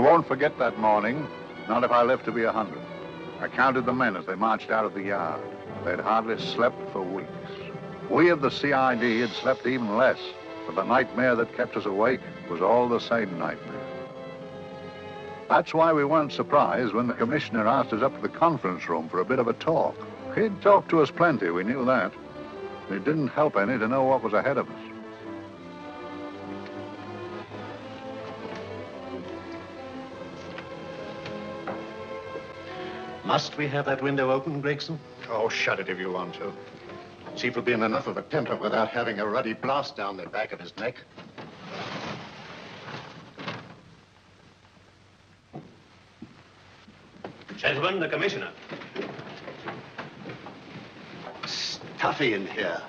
won't forget that morning, not if I live to be 100. I counted the men as they marched out of the yard. They'd hardly slept for weeks. We of the CID had slept even less, but the nightmare that kept us awake was all the same nightmare. That's why we weren't surprised when the commissioner asked us up to the conference room for a bit of a talk. He'd talked to us plenty, we knew that. It didn't help any to know what was ahead of us. Must we have that window open, Gregson? Oh, shut it if you want to. Chief will be in enough of a temper without having a ruddy blast down the back of his neck. Gentlemen, the commissioner. Stuffy in here.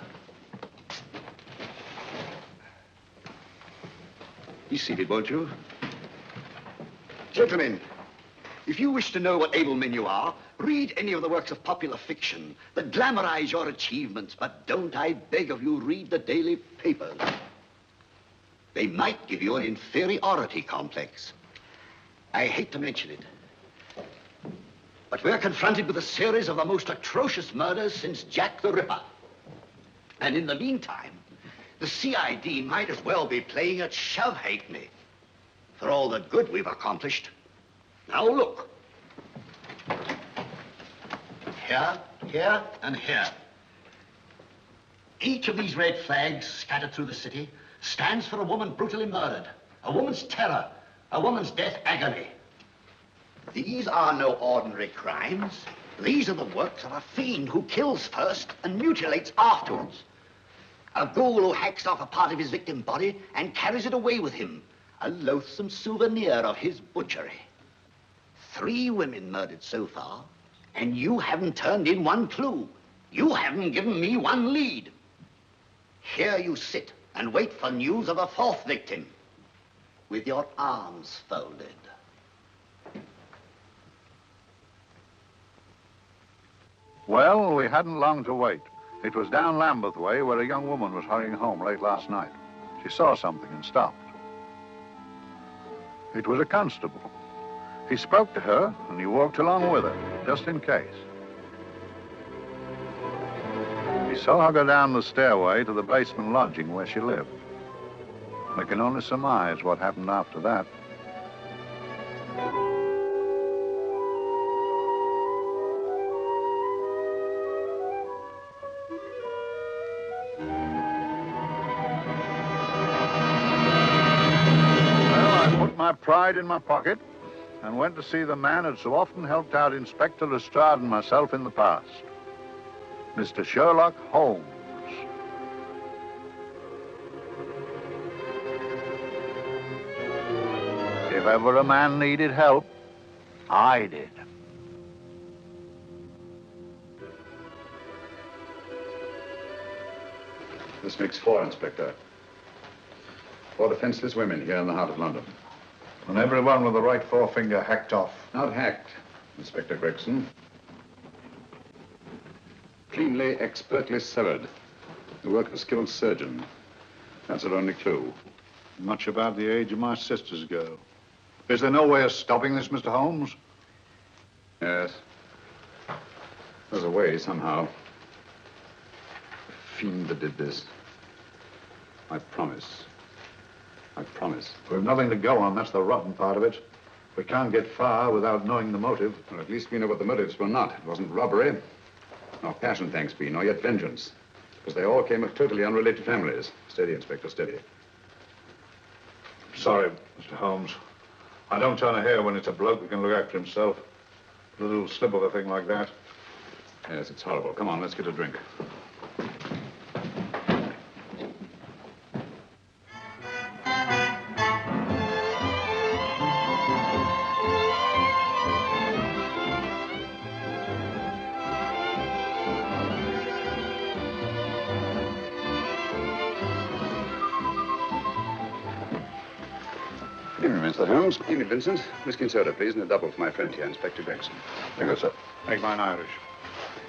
Be seated, won't you? Gentlemen, if you wish to know what able men you are, read any of the works of popular fiction that glamorize your achievements, but don't, I beg of you, read the daily papers. They might give you an inferiority complex. I hate to mention it, but we're confronted with a series of the most atrocious murders since Jack the Ripper. And in the meantime, the CID might as well be playing at shove-halfpenny for all the good we've accomplished. Now look. Here, here, and here. Each of these red flags scattered through the city stands for a woman brutally murdered, a woman's terror, a woman's death agony. These are no ordinary crimes. These are the works of a fiend who kills first and mutilates afterwards. A ghoul who hacks off a part of his victim's body and carries it away with him, a loathsome souvenir of his butchery. 3 women murdered so far, and you haven't turned in one clue. You haven't given me one lead. Here you sit and wait for news of a 4th victim, with your arms folded. Well, we hadn't long to wait. It was down Lambeth Way where a young woman was hurrying home late last night. She saw something and stopped. It was a constable. He spoke to her and he walked along with her, just in case. He saw her go down the stairway to the basement lodging where she lived. We can only surmise what happened after that. My pride in my pocket and went to see the man who'd so often helped out Inspector Lestrade and myself in the past, Mr. Sherlock Holmes. If ever a man needed help, I did. This makes 4, Inspector. 4 defenseless women here in the heart of London. And everyone with the right forefinger hacked off. Not hacked, Inspector Gregson. Cleanly, expertly severed. The work of a skilled surgeon. That's our only clue. Much about the age of my sister's girl. Is there no way of stopping this, Mr. Holmes? Yes. There's a way, somehow. The fiend that did this. I promise. I promise. We've nothing to go on. That's the rotten part of it. We can't get far without knowing the motive. Well, at least we know what the motives were not. It wasn't robbery, nor passion, thanks be, nor yet vengeance. Because they all came of totally unrelated families. Steady, Inspector, steady. Sorry, Mr. Holmes. I don't turn a hair when it's a bloke who can look after himself. A little slip of a thing like that. Yes, it's horrible. Come on, let's get a drink. Mr. Holmes. Evening, Vincent. Whiskey and soda, please, and a double for my friend here, Inspector Gregson. Thank you, sir. Make mine Irish.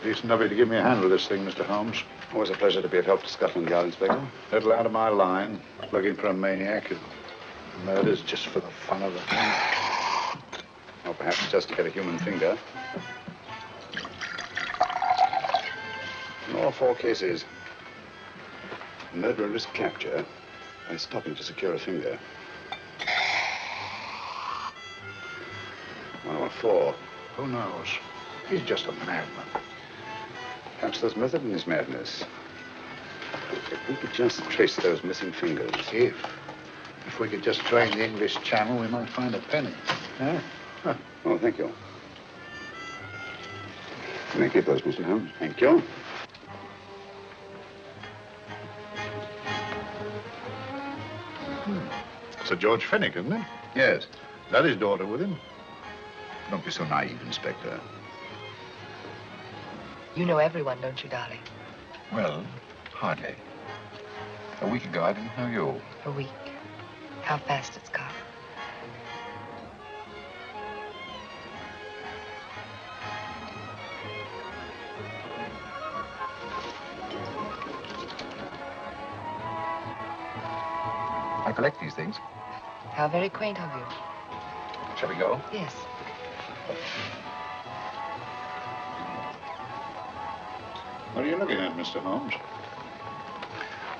Decent of you to give me a hand with this thing, Mr. Holmes. Always a pleasure to be of help to Scotland Yard, Inspector. Little out of my line, looking for a maniac who murders just for the fun of the thing. Perhaps just to get a human finger. In all 4 cases, the murderer risked capture by stopping to secure a finger. 104. Who knows? He's just a madman. Perhaps there's method in his madness. If we could just trace those missing fingers. If we could just drain the English Channel, we might find a penny. Huh? Oh, thank you. Can I keep those, Mr. Holmes? Thank you. Sir George Fenwick, isn't it? Yes. Is that his daughter with him? Don't be so naive, Inspector. You know everyone, don't you, darling? Well, hardly. A week ago, I didn't know you. A week. How fast it's gone. I collect these things. How very quaint of you. Shall we go? Yes. What are you looking at, Mr. Holmes?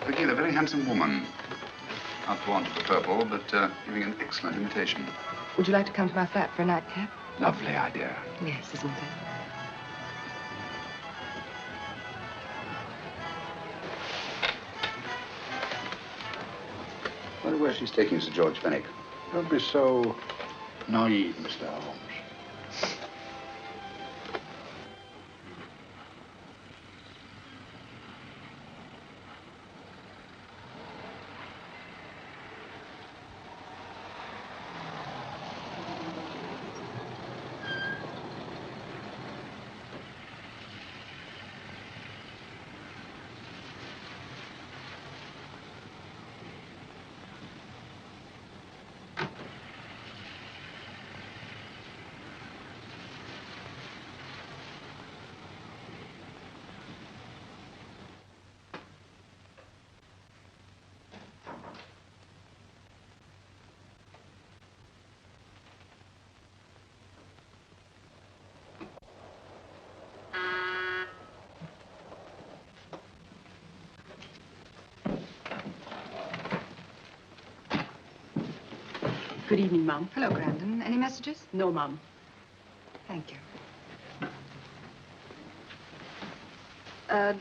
Looking at a very handsome woman. Not fond of the purple, but giving an excellent imitation. Would you like to come to my flat for a nightcap? Lovely idea. Yes, isn't it? I wonder where she's taking Sir George Fenwick. Don't be so naive, Mr. Holmes. Good evening, Mum. Hello, Grandon. Any messages? No, Mum. Thank you.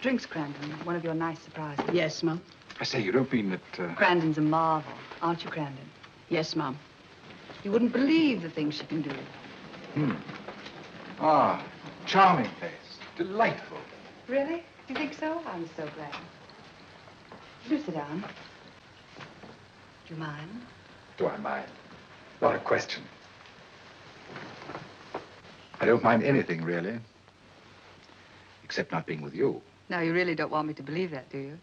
Drinks, Grandon. One of your nice surprises. Yes, Mum. I say, you don't mean that... Grandon's a marvel, aren't you, Grandon? Yes, Mum. You wouldn't believe the things she can do. Ah, charming place. Delightful. Really? You think so? I'm so glad. Do sit down. Do you mind? Do I mind? Not a question. I don't mind anything, really. Except not being with you. Now, you really don't want me to believe that, do you?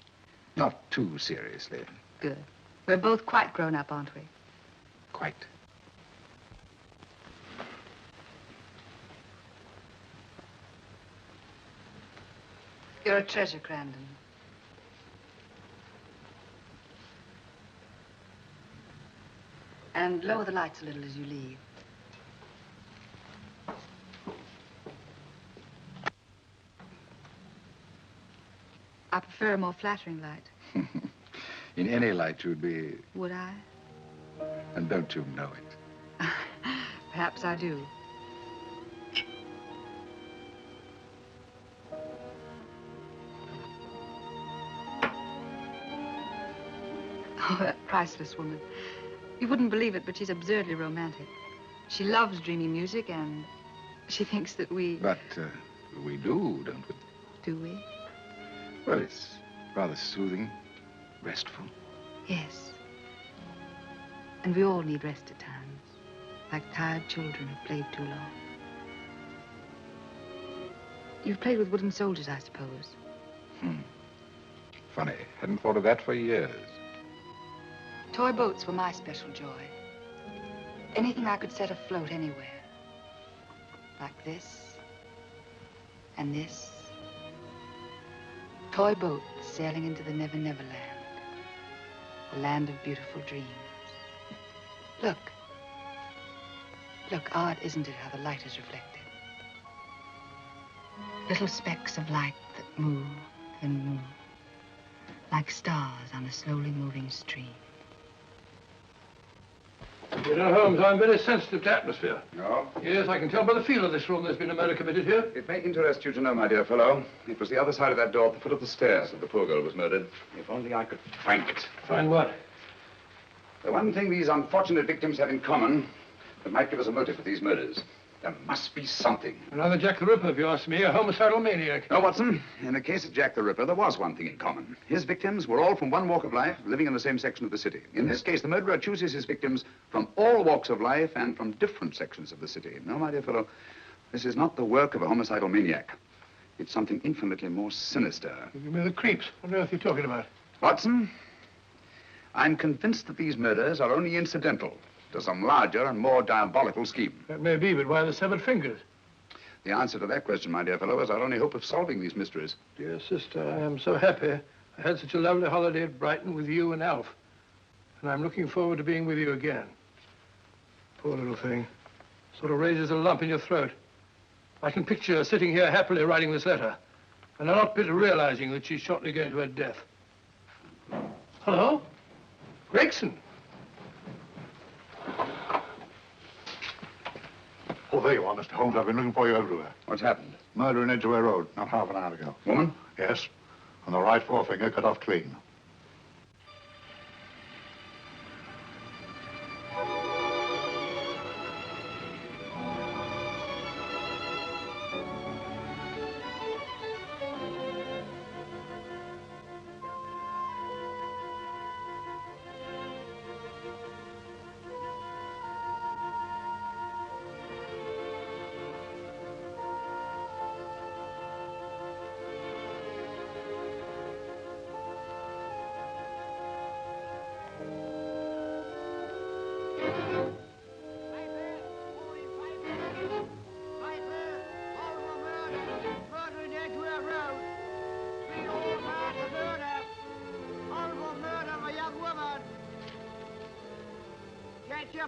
Not too seriously. Good. We're both quite grown up, aren't we? Quite. You're a treasure, Grandon. And lower the lights a little as you leave. I prefer a more flattering light. In any light, you'd be... Would I? And don't you know it? Perhaps I do. Oh, that priceless woman. You wouldn't believe it, but she's absurdly romantic. She loves dreamy music, and she thinks that we... But we do, don't we? Do we? Well, it's rather soothing, restful. Yes. And we all need rest at times, like tired children who've played too long. You've played with wooden soldiers, I suppose. Funny. Hadn't thought of that for years. Toy boats were my special joy. Anything I could set afloat anywhere. Like this. And this. Toy boats sailing into the Never Never Land. The land of beautiful dreams. Look. Look, odd, isn't it, how the light is reflected? Little specks of light that move and move, like stars on a slowly moving stream. You know, Holmes, I'm very sensitive to atmosphere. No? Yes, I can tell by the feel of this room there's been a murder committed here. It may interest you to know, my dear fellow, it was the other side of that door at the foot of the stairs that the poor girl was murdered. If only I could find it. Find what? The one thing these unfortunate victims have in common that might give us a motive for these murders. There must be something. Another Jack the Ripper, if you ask me, a homicidal maniac. No, Watson. In the case of Jack the Ripper, there was one thing in common. His victims were all from one walk of life, living in the same section of the city. In this case, the murderer chooses his victims from all walks of life and from different sections of the city. No, my dear fellow, this is not the work of a homicidal maniac. It's something infinitely more sinister. You give me the creeps. What on earth are you talking about? Watson, I'm convinced that these murders are only incidental to some larger and more diabolical scheme. That may be, but why the severed fingers? The answer to that question, my dear fellow, is our only hope of solving these mysteries. Dear sister, I am so happy. I had such a lovely holiday at Brighton with you and Alf. And I'm looking forward to being with you again. Poor little thing. Sort of raises a lump in your throat. I can picture her sitting here happily writing this letter. And a lot bit of realizing that she's shortly going to her death. Hello? Gregson. Oh, there you are, Mr. Holmes. I've been looking for you everywhere. What's happened? Murder in Edgware Road, not half an hour ago. Woman? Yes. And the right forefinger cut off clean.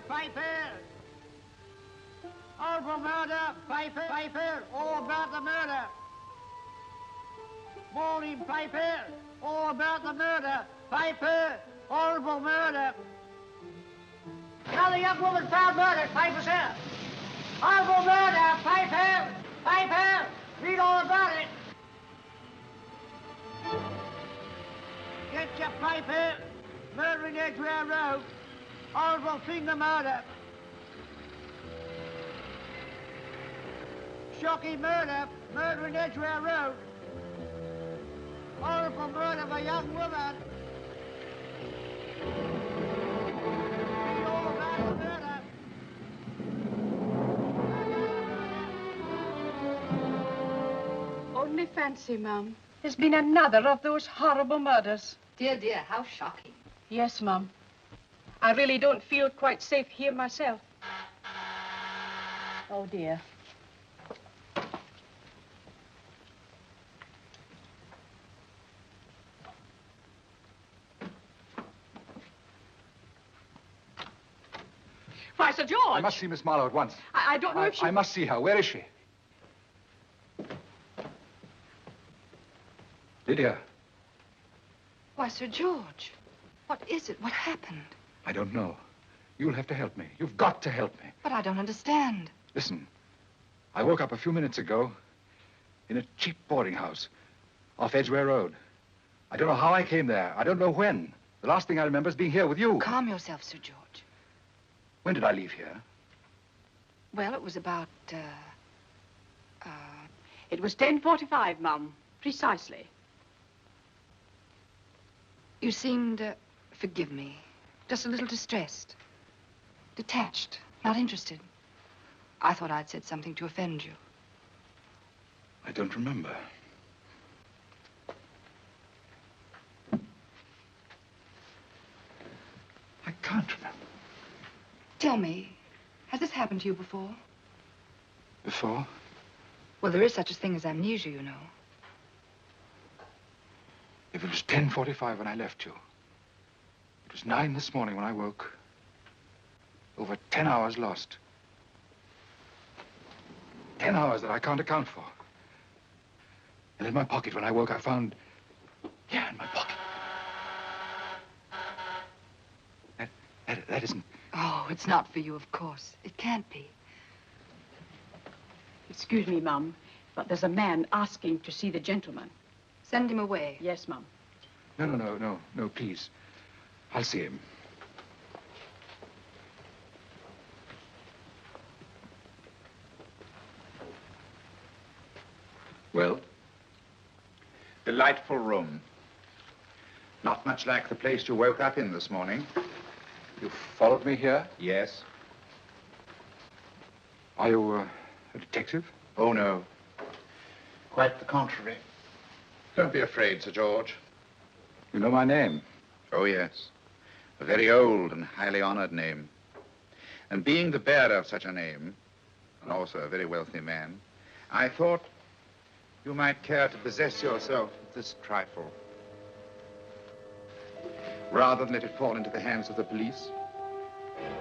Piper! All for murder! Piper! Piper! All about the murder! Morning, Piper! All about the murder! Piper! All for murder! Now the young woman found murdered, Piper, sir! All for murder! Piper! Piper! Read all about it! Get your Piper! Murder in Edgware Road! Horrible finger murder. Shocking murder. Murder in Edgware Road. Horrible murder of a young woman. Read all about the murder. Only fancy, Mum. There's been another of those horrible murders. Dear, dear, how shocking. Yes, Mum. I really don't feel quite safe here myself. Oh, dear. Why, Sir George! I must see Miss Marlowe at once. I don't know if she... I must see her. Where is she? Lydia. Why, Sir George, what is it? What happened? I don't know. You'll have to help me. You've got to help me. But I don't understand. Listen, I woke up a few minutes ago in a cheap boarding house off Edgware Road. I don't know how I came there. I don't know when. The last thing I remember is being here with you. Calm yourself, Sir George. When did I leave here? Well, it was about, It was 10:45, Mum. Precisely. You seemed, forgive me, just a little distressed. Detached, not interested. I thought I'd said something to offend you. I don't remember. I can't remember. Tell me, has this happened to you before? Before? Well, there is such a thing as amnesia, you know. If it was 10:45 when I left you, it was 9 this morning when I woke. Over 10 hours lost. 10 hours that I can't account for. And in my pocket, when I woke, I found... Yeah, in my pocket. That isn't... Oh, it's not for you, of course. It can't be. Excuse me, Mum, but there's a man asking to see the gentleman. Send him away. Yes, Mum. No, please. I'll see him. Well? Delightful room. Not much like the place you woke up in this morning. You followed me here? Yes. Are you a detective? Oh, no. Quite the contrary. Don't be afraid, Sir George. You know my name? Oh, yes. A very old and highly honored name. And being the bearer of such a name, and also a very wealthy man, I thought you might care to possess yourself of this trifle. Rather than let it fall into the hands of the police.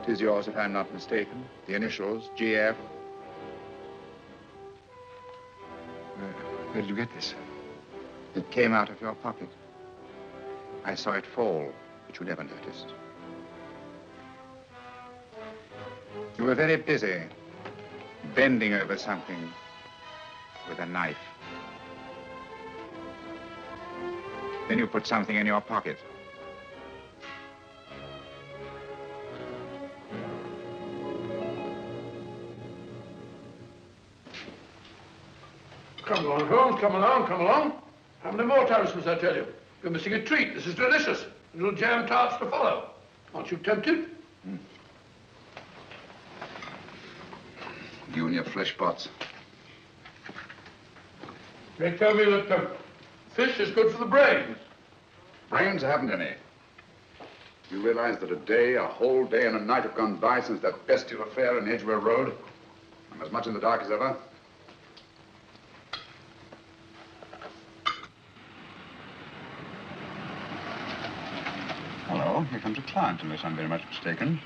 It is yours, if I'm not mistaken. The initials, GF. Where did you get this? It came out of your pocket. I saw it fall, but you never noticed. You were very busy, bending over something with a knife. Then you put something in your pocket. Come along, Holmes, come along, come along. How many more toasts, I tell you? You're missing a treat. This is delicious. Little jam tarts to follow. Aren't you tempted? You and your flesh pots. They tell me that fish is good for the brains. Brains haven't any. You realize that a whole day and a night have gone by since that bestial affair in Edgware Road? I'm as much in the dark as ever. Hello, here comes a client, unless I'm very much mistaken.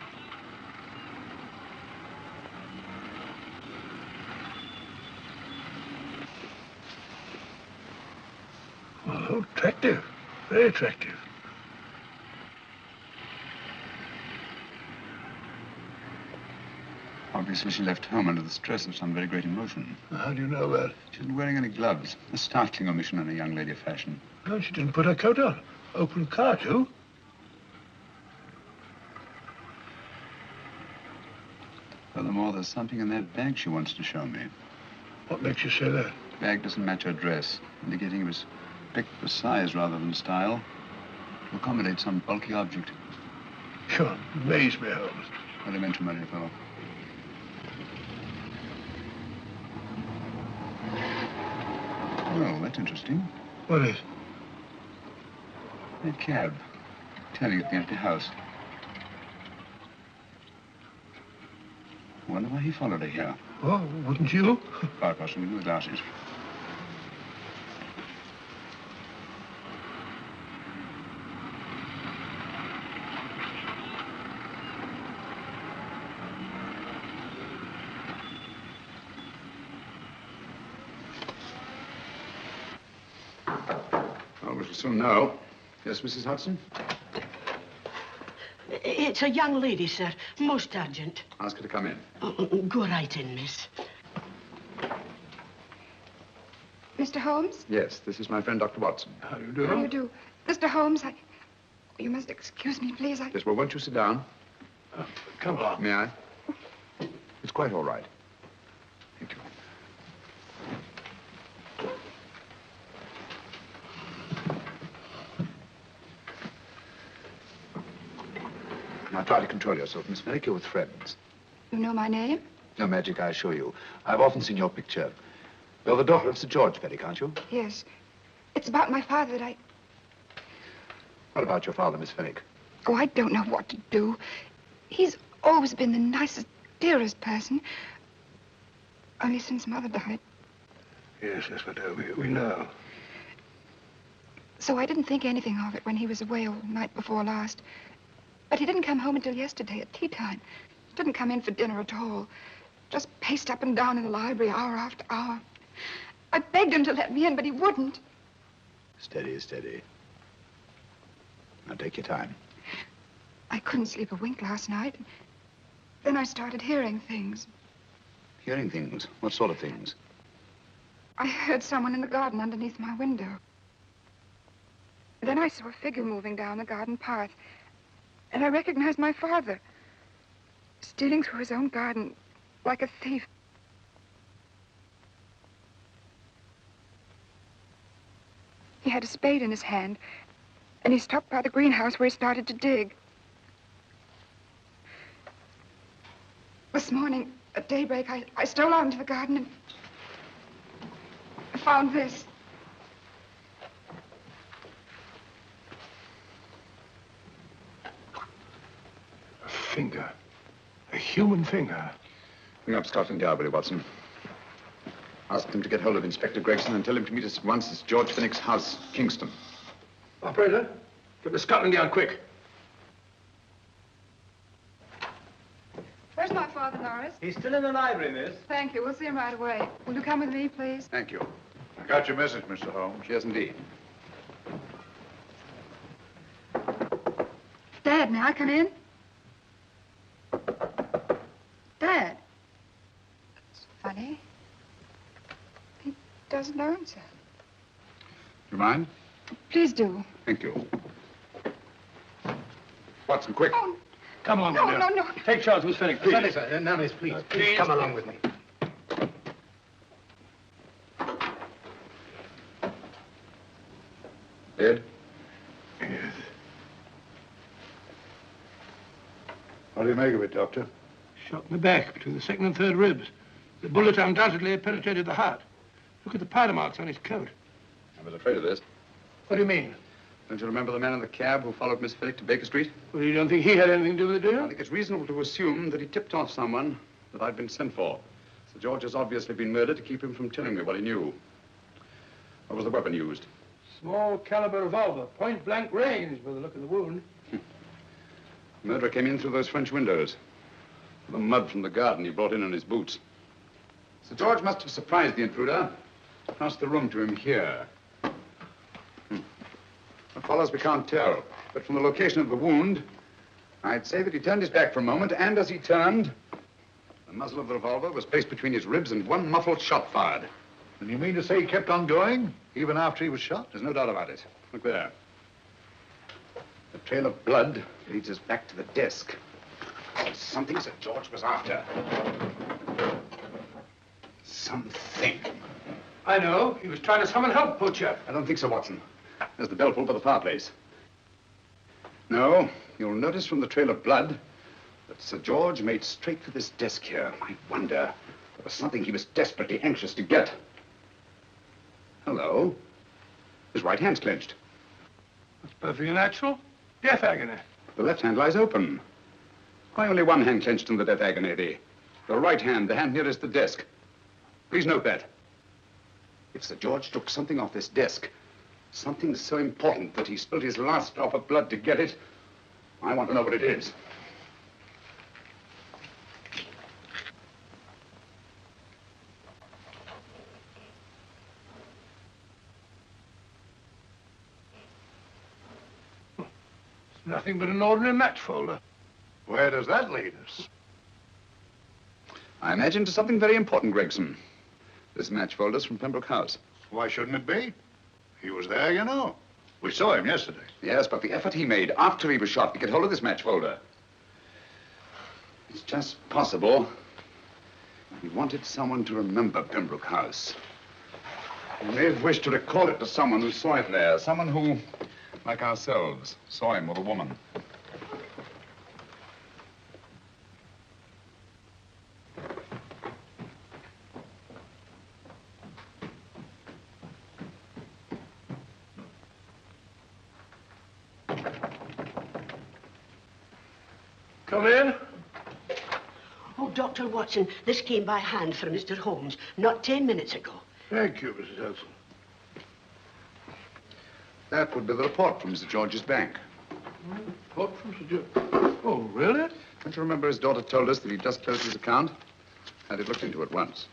Oh, attractive. Very attractive. Obviously, she left home under the stress of some very great emotion. How do you know that? She isn't wearing any gloves. A startling omission in a young lady of fashion. No, she didn't put her coat on. Open car, too. Furthermore, there's something in that bag she wants to show me. What makes you say that? The bag doesn't match her dress, indicating it was picked for size rather than style, to accommodate some bulky object. You amaze me, Holmes. What I meant to money for. Well, that's interesting. What is? That cab, turning at the empty house. Wonder why he followed her here. Oh, wouldn't you? Quite possibly with the glasses. Well, we shall soon know. Yes, Mrs. Hudson? It's a young lady, sir. Most urgent. Ask her to come in. Go right in, miss. Mr. Holmes? Yes, this is my friend, Dr. Watson. How do you do? How do you do? Mr. Holmes, you must excuse me, please. Yes, well, won't you sit down? Come along. May I? It's quite all right. Thank you. Now, try to control yourself, Miss Merrick. You're with friends. You know my name? No magic, I assure you. I've often seen your picture. You're the daughter of Sir George Merrick, aren't you? Yes. It's about my father that What about your father, Miss Merrick? Oh, I don't know what to do. He's always been the nicest, dearest person. Only since Mother died. Yes, but we know. So I didn't think anything of it when he was away all night before last. But he didn't come home until yesterday at tea time. Didn't come in for dinner at all. Just paced up and down in the library hour after hour. I begged him to let me in, but he wouldn't. Steady, steady. Now take your time. I couldn't sleep a wink last night. Then I started hearing things. Hearing things? What sort of things? I heard someone in the garden underneath my window. Then I saw a figure moving down the garden path. And I recognized my father, stealing through his own garden like a thief. He had a spade in his hand, and he stopped by the greenhouse where he started to dig. This morning, at daybreak, I stole out into the garden and found this. A finger. A human finger. Bring up Scotland Yard, will you, Watson? Ask them to get hold of Inspector Gregson and tell him to meet us at once at George Finnick's house, Kingston. Operator, get to Scotland Yard quick. Where's my father, Norris? He's still in the library, miss. Thank you. We'll see him right away. Will you come with me, please? Thank you. I got your message, Mr. Holmes. Yes, indeed. Dad, may I come in? Dad. It's funny. He doesn't answer. You mind? Please do. Thank you. Watson, quick. Oh, Come along no, with me. no, no. Take Charles, Miss Finnick, please. Sorry, sir. No, miss, please. Please come along with me. Ed? Yes. What do you make of it, Doctor? Shot in the back, between the second and third ribs. The bullet undoubtedly penetrated the heart. Look at the powder marks on his coat. I was afraid of this. What do you mean? Don't you remember the man in the cab who followed Miss Finnick to Baker Street? Well, you don't think he had anything to do with the I deal? think it's reasonable to assume that he tipped off someone that I'd been sent for. Sir George has obviously been murdered to keep him from telling me what he knew. What was the weapon used? Small caliber revolver, point blank range by the look of the wound. The murderer came in through those French windows. The mud from the garden he brought in on his boots. Sir George must have surprised the intruder. Crossed the room to him here. What follows, we can't tell. But from the location of the wound, I'd say that he turned his back for a moment, and as he turned, the muzzle of the revolver was placed between his ribs and one muffled shot fired. And you mean to say he kept on going, even after he was shot? There's no doubt about it. Look there. The trail of blood leads us back to the desk. There's something Sir George was after. Something. I know. He was trying to summon help, poor chap. I don't think so, Watson. There's the bell pull by the fireplace. No, you'll notice from the trail of blood that Sir George made straight for this desk here. I wonder, there was something he was desperately anxious to get. Hello. His right hand's clenched. That's perfectly natural. Death agony. The left hand lies open. Why only one hand clenched in the death agony? The right hand, the hand nearest the desk. Please note that. If Sir George took something off this desk, something so important that he spilled his last drop of blood to get it, I want to know what it is. It's nothing but an ordinary match folder. Where does that lead us? I imagine to something very important, Gregson. This match folder's from Pembroke House. Why shouldn't it be? He was there, you know. We saw him yesterday. Yes, but the effort he made after he was shot to get hold of this match folder. It's just possible he wanted someone to remember Pembroke House. He may have wished to recall it to someone who saw it there. Someone who, like ourselves, saw him with a woman. Come in. Oh, Dr. Watson, this came by hand from Mr. Holmes not 10 minutes ago. Thank you, Mrs. Elson. That would be the report from Mr. George's bank. Report from Sir George. Oh, really? Don't you remember his daughter told us that he'd just closed his account? Had it looked into at once.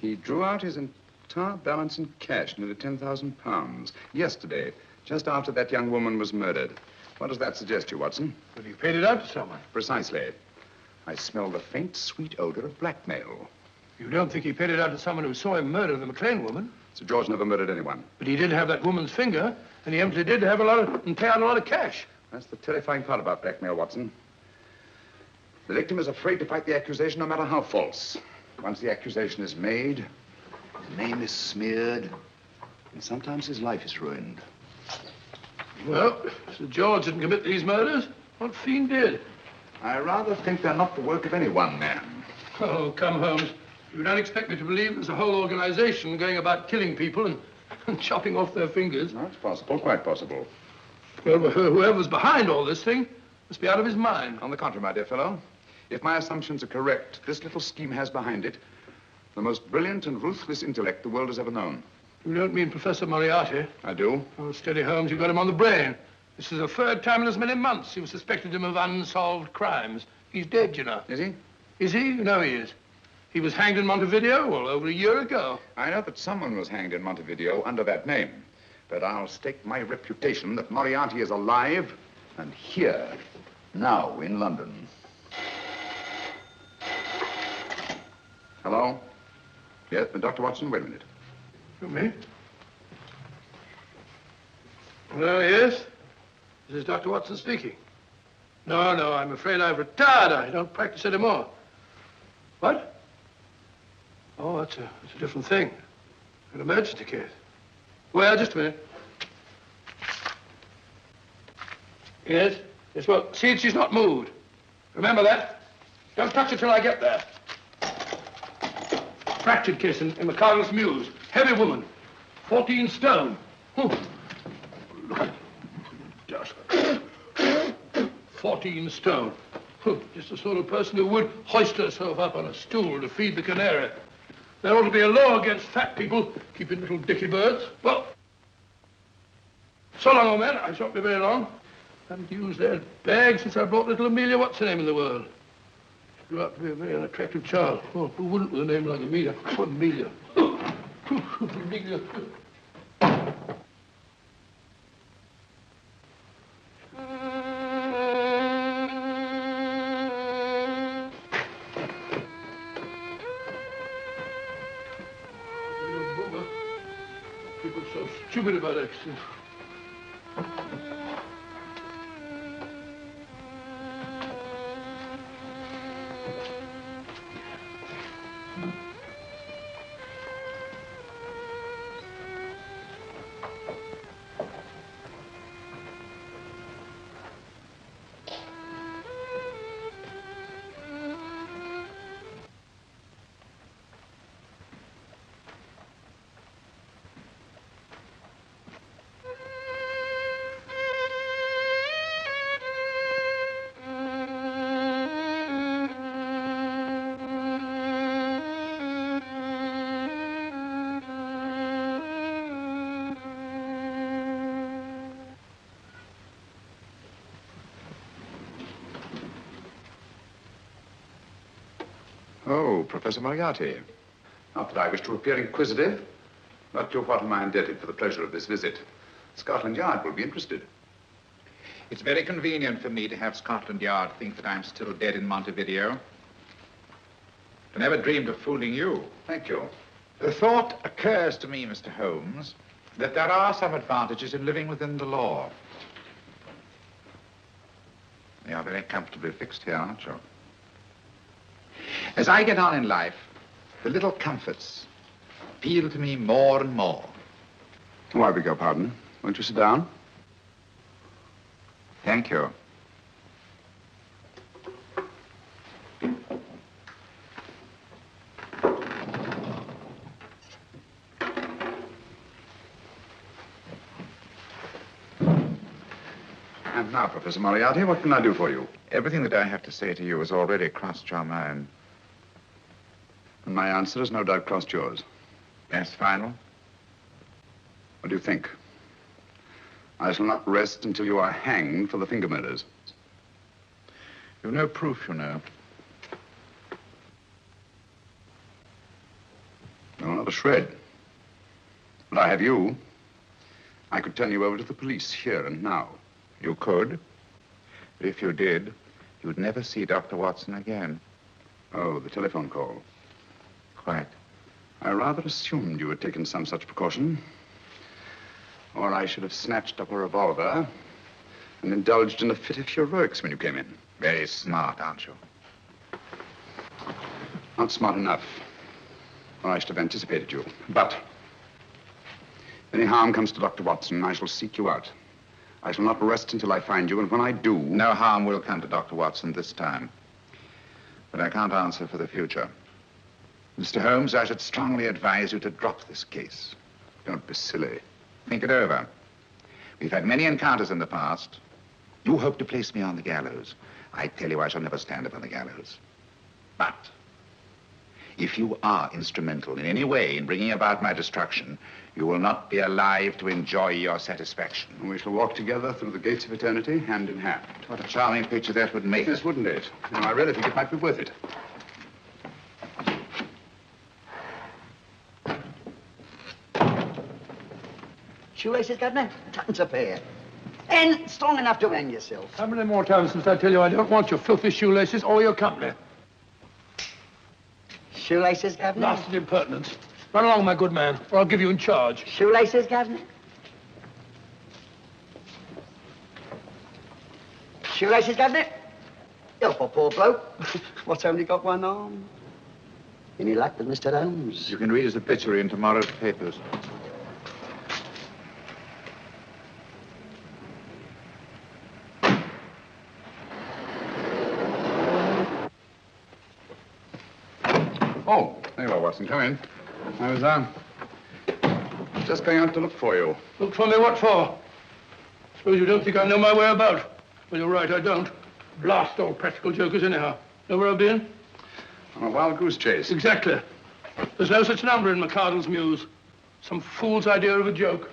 He drew out his entire balance in cash, nearly £10,000, yesterday, just after that young woman was murdered. What does that suggest you, Watson? But he paid it out to someone. Precisely. I smell the faint, sweet odor of blackmail. You don't think he paid it out to someone who saw him murder the McLean woman? Sir George never murdered anyone. But he did have that woman's finger, and he empty did have and pay out a lot of cash. That's the terrifying part about blackmail, Watson. The victim is afraid to fight the accusation, no matter how false. Once the accusation is made, his name is smeared, and sometimes his life is ruined. Well, Sir George didn't commit these murders. What fiend did? I rather think they're not the work of any one man. Oh, come, Holmes. You don't expect me to believe there's a whole organization going about killing people and chopping off their fingers? No, it's possible, quite possible. Well, whoever's behind all this thing must be out of his mind. On the contrary, my dear fellow, if my assumptions are correct, this little scheme has behind it the most brilliant and ruthless intellect the world has ever known. You don't mean Professor Moriarty? I do. Oh, steady, Holmes. You've got him on the brain. This is the third time in as many months you've suspected him of unsolved crimes. He's dead, you know. Is he? Is he? You know he is. He was hanged in Montevideo, well, over a year ago. I know that someone was hanged in Montevideo under that name. But I'll stake my reputation that Moriarty is alive and here, now, in London. Hello? Yes, Dr. Watson, wait a minute. You me? Well, yes. This is Dr. Watson speaking. No, I'm afraid I've retired. I don't practice anymore. What? Oh, that's a different thing. An emergency case. Well, just a minute. Yes? Yes, well, see that she's not moved. Remember that? Don't touch her till I get there. Fractured case in McCarthy's Mews. Heavy woman. 14 stone. Look at dust. 14 stone. Just the sort of person who would hoist herself up on a stool to feed the canary. There ought to be a law against fat people keeping little dicky birds. Well, so long, old man. I shan't be very long. I haven't used their bag since I brought little Amelia What's-her-name in the world. She grew up to be a very unattractive child. Oh, who wouldn't with a name like Amelia? Oh, Amelia. Amelia. People so stupid about accidents. Oh, Professor Moriarty. Not that I wish to appear inquisitive, but to what am I indebted for the pleasure of this visit? Scotland Yard will be interested. It's very convenient for me to have Scotland Yard think that I'm still dead in Montevideo. I never dreamed of fooling you. Thank you. The thought occurs to me, Mr. Holmes, that there are some advantages in living within the law. You are very comfortably fixed here, aren't you? As I get on in life, the little comforts appeal to me more and more. Oh, I beg your pardon. Won't you sit down? Thank you. And now, Professor Moriarty, what can I do for you? Everything that I have to say to you has already crossed your mind. And my answer has no doubt crossed yours. Yes, final? What do you think? I shall not rest until you are hanged for the finger murders. You've no proof, you know. No, not a shred. But I have you. I could turn you over to the police here and now. You could. But if you did, you'd never see Dr. Watson again. Oh, the telephone call. Quite. I rather assumed you had taken some such precaution. Or I should have snatched up a revolver and indulged in a fit of heroics when you came in. Very smart, aren't you? Not smart enough, or I should have anticipated you. But if any harm comes to Dr. Watson, I shall seek you out. I shall not rest until I find you, and when I do... No harm will come to Dr. Watson this time. But I can't answer for the future. Mr. Holmes, I should strongly advise you to drop this case. Don't be silly. Think it over. We've had many encounters in the past. You hope to place me on the gallows. I tell you, I shall never stand upon the gallows. But if you are instrumental in any way in bringing about my destruction, you will not be alive to enjoy your satisfaction. And we shall walk together through the gates of eternity, hand in hand. What a charming picture that would make. Yes, wouldn't it? Now, I really think it might be worth it. Shoelaces, Governor? Tuppence a pair. And strong enough to hang yourself. How many more times must I tell you I don't want your filthy shoelaces or your company? Shoelaces, Governor? Blasted impertinence. Run along, my good man, or I'll give you in charge. Shoelaces, Governor? Shoelaces, Governor? Help a poor bloke. What's only got one arm? Any luck with Mr. Holmes? You can read his obituary in tomorrow's papers. Oh, there you are, Watson. Come in. I was, just going out to look for you. Look for me what for? Suppose you don't think I know my way about. Well, you're right, I don't. Blast all practical jokers anyhow. Know where I've been? On a wild goose chase. Exactly. There's no such number in McCardle's Muse. Some fool's idea of a joke.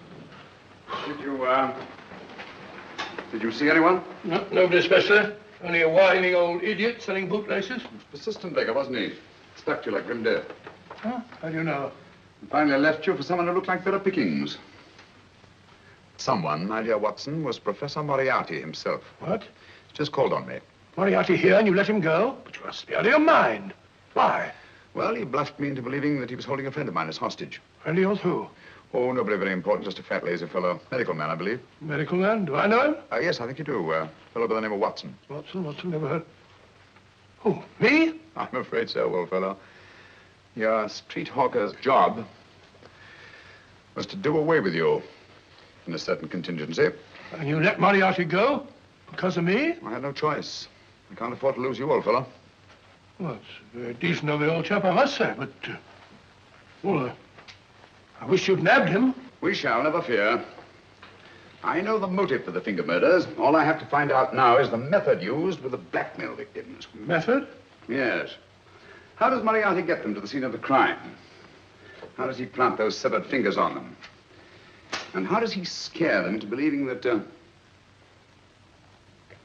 Did you see anyone? No, nobody especially. Only a whining old idiot selling bootlaces. Persistent beggar, wasn't he? Stuck to you like grim death. Huh? How do you know? And finally left you for someone who looked like better pickings. Someone, my dear Watson, was Professor Moriarty himself. What? He's just called on me. Moriarty here and you let him go? But you must be out of your mind. Why? Well, he bluffed me into believing that he was holding a friend of mine as hostage. Friend of yours who? Oh, nobody very important, just a fat, lazy fellow. Medical man, I believe. Medical man? Do I know him? Yes, I think you do. A fellow by the name of Watson. Watson, never heard. Who, me? I'm afraid so, old fellow. Your street hawker's job was to do away with you in a certain contingency. And you let Moriarty go? Because of me? I had no choice. I can't afford to lose you, old fellow. Well, it's very decent of the old chap, I must say, but... I wish you'd nabbed him. We shall, never fear. I know the motive for the finger murders. All I have to find out now is the method used with the blackmail victims. Method? Yes. How does Moriarty get them to the scene of the crime? How does he plant those severed fingers on them? And how does he scare them into believing that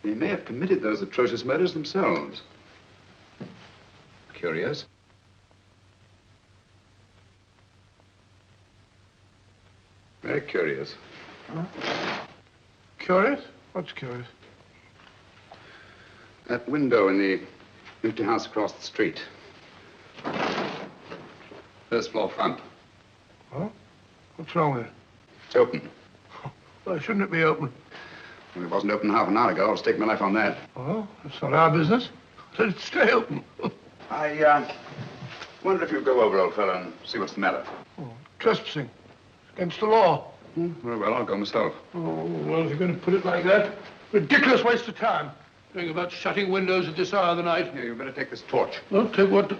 they may have committed those atrocious murders themselves? Curious. Very curious. Huh? Curious? What's curious? That window in the empty house across the street. First floor front. Huh? What's wrong with it? It's open. Why shouldn't it be open? Well, it wasn't open half an hour ago. I'll stake my life on that. Oh, that's not our business. Let it stay open. I wonder if you'd go over, old fellow, and see what's the matter. Oh, trespassing. Against the law. Very well, I'll go myself. Oh, well, if you're going to put it like that, ridiculous waste of time. Doing about shutting windows at this hour of the night. Here, you better take this torch. Well, take what?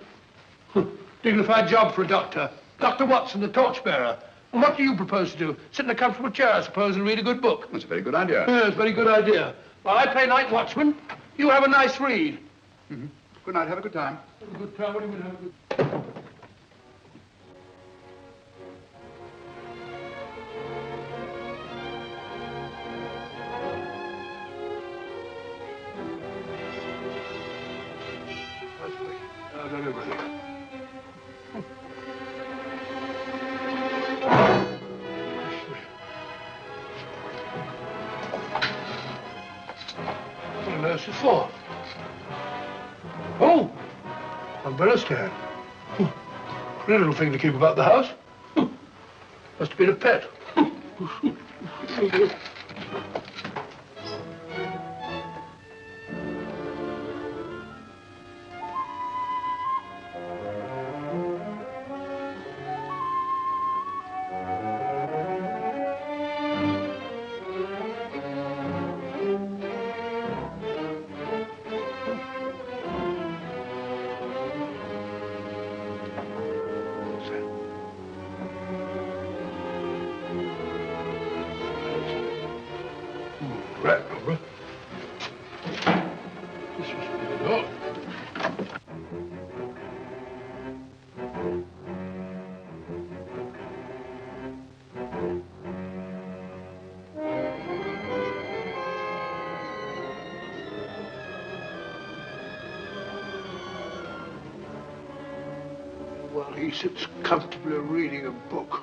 Dignified job for a doctor. Dr. Watson, the torchbearer. And what do you propose to do? Sit in a comfortable chair, I suppose, and read a good book? That's a very good idea. Yes, very good idea. While I play night watchman, you have a nice read. Mm-hmm. Good night. Have a good time. Have a good time? What do you mean, have a good time? done everything. What on earth is for? Oh! Umbrella stand. Pretty little thing to keep about the house. Must have been a pet. While he sits comfortably reading a book.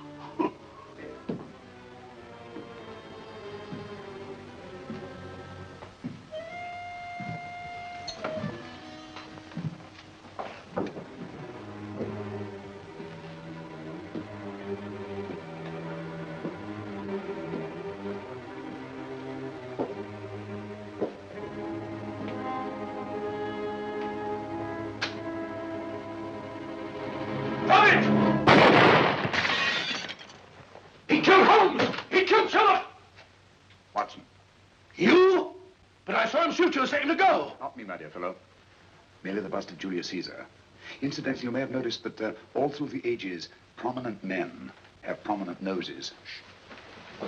He killed Holmes! He killed Sherlock! Watson. You? But I saw him shoot you a second ago. Not me, my dear fellow. Merely the bust of Julius Caesar. Incidentally, you may have noticed that all through the ages, prominent men have prominent noses. Shh.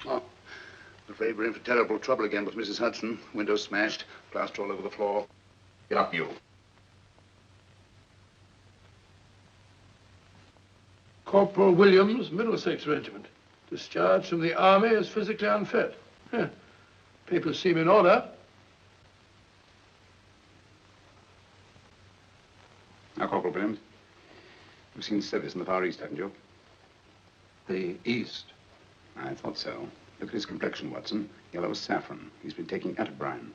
Oh, I'm afraid we're in for terrible trouble again with Mrs. Hudson. Windows smashed, plaster all over the floor. Get up, you. Corporal Williams, Middlesex Regiment. Discharged from the army as physically unfit. Papers seem in order. Now, Corporal Williams, you've seen service in the Far East, haven't you? The East? I thought so. Look at his complexion, Watson. Yellow as saffron. He's been taking atabrine.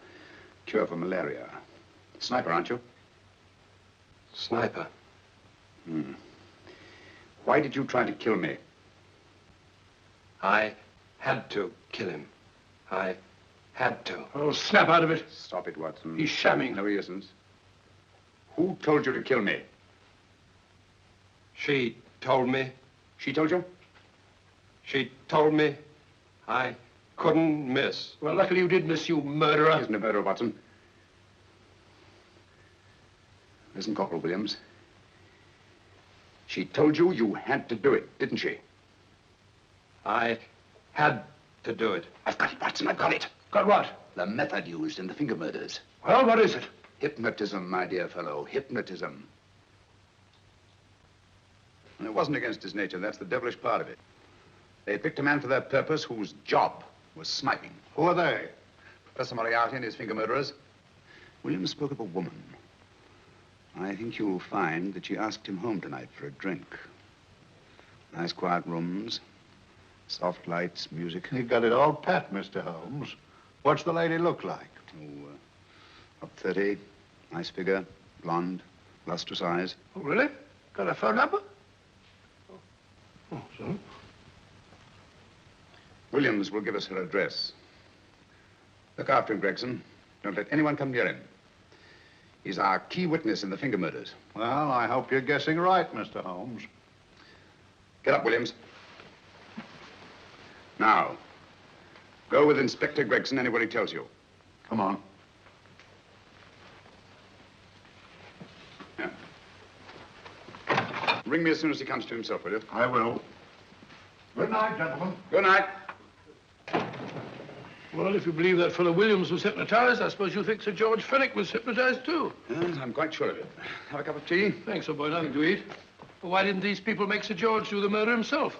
Cure for malaria. Sniper, aren't you? Sniper? Hmm. Why did you try to kill me? I had to kill him. I had to. Oh, snap out of it. Stop it, Watson. He's shamming. No, he isn't. Who told you to kill me? She told me. She told you? She told me I couldn't miss. Well, luckily you did miss, you murderer. He isn't a murderer, Watson. Listen, Corporal Williams. She told you you had to do it, didn't she? I had to do it. I've got it, Watson, I've got it. Got what? The method used in the finger murders. Well, what is it? Hypnotism, my dear fellow, hypnotism. And it wasn't against his nature, that's the devilish part of it. They picked a man for their purpose whose job was sniping. Who are they? Professor Moriarty and his finger murderers. Williams spoke of a woman. I think you'll find that she asked him home tonight for a drink. Nice quiet rooms, soft lights, music. You got it all pat, Mr. Holmes. What's the lady look like? Oh, up 30, nice figure, blonde, lustrous eyes. Oh, really? Got a phone number? Oh, so? Williams will give us her address. Look after him, Gregson. Don't let anyone come near him. He's our key witness in the finger murders. Well, I hope you're guessing right, Mr. Holmes. Get up, Williams. Now, go with Inspector Gregson anywhere he tells you. Come on. Yeah. Ring me as soon as he comes to himself, will you? I will. Good night, gentlemen. Good night. Well, if you believe that fellow Williams was hypnotized, I suppose you think Sir George Fenwick was hypnotized, too. Yes, I'm quite sure of it. Have a cup of tea? Thanks, old boy. Nothing to eat. Well, why didn't these people make Sir George do the murder himself?